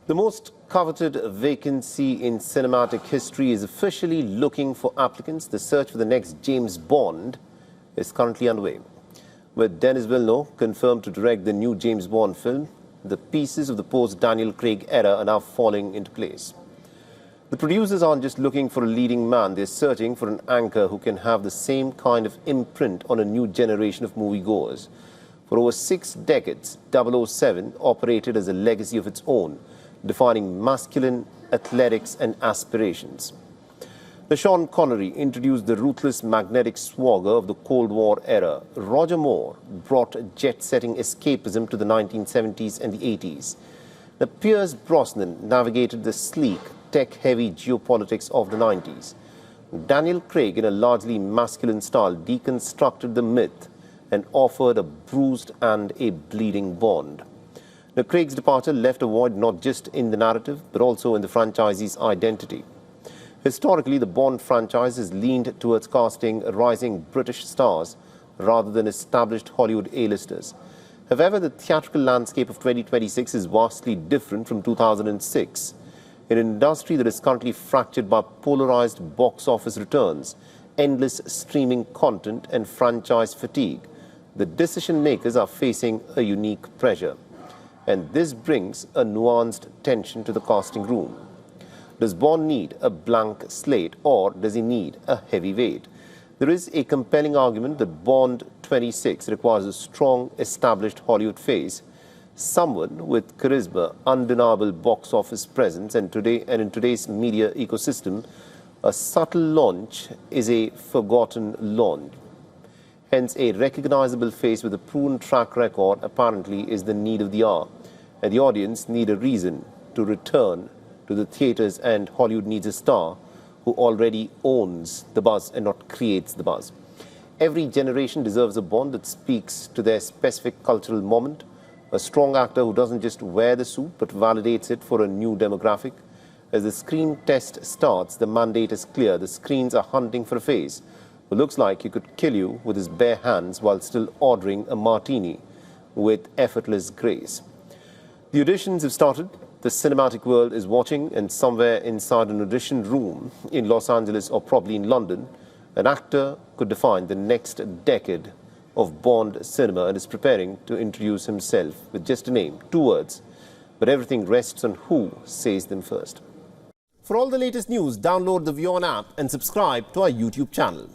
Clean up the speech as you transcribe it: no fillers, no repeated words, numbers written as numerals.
The most coveted vacancy in cinematic history is officially looking for applicants. The search for the next James Bond is currently underway. With Denis Villeneuve confirmed to direct the new James Bond film, the pieces of the post-Daniel Craig era are now falling into place. The producers aren't just looking for a leading man, they're searching for an anchor who can have the same kind of imprint on a new generation of moviegoers. For over 6 decades, 007 operated as a legacy of its own, defining masculine athletics and aspirations. Sean Connery introduced the ruthless magnetic swagger of the Cold War era. Roger Moore brought jet-setting escapism to the 1970s and the 80s. Pierce Brosnan navigated the sleek, tech-heavy geopolitics of the 90s. Daniel Craig, in a largely masculine style, deconstructed the myth and offered a bruised and a bleeding Bond. Craig's departure left a void not just in the narrative, but also in the franchise's identity. Historically, the Bond franchise has leaned towards casting rising British stars rather than established Hollywood A-listers. However, the theatrical landscape of 2026 is vastly different from 2006. In an industry that is currently fractured by polarized box office returns, endless streaming content and franchise fatigue, the decision makers are facing a unique pressure. And this brings a nuanced tension to the casting room. Does Bond need a blank slate, or does he need a heavyweight? There is a compelling argument that Bond 26 requires a strong, established Hollywood face, someone with charisma, undeniable box office presence, and in today's media ecosystem, a subtle launch is a forgotten launch. Hence, a recognizable face with a proven track record apparently is the need of the hour. And the audience need a reason to return to the theaters, and Hollywood needs a star who already owns the buzz and not creates the buzz. Every generation deserves a Bond that speaks to their specific cultural moment, a strong actor who doesn't just wear the suit but validates it for a new demographic. As the screen test starts, the mandate is clear. The screens are hunting for a face who looks like he could kill you with his bare hands while still ordering a martini with effortless grace. The auditions have started. The cinematic world is watching, and somewhere inside an audition room in Los Angeles or probably in London, an actor could define the next decade of Bond cinema and is preparing to introduce himself with just a name, 2 words, but everything rests on who says them first. For all the latest news, download the WION app and subscribe to our YouTube channel.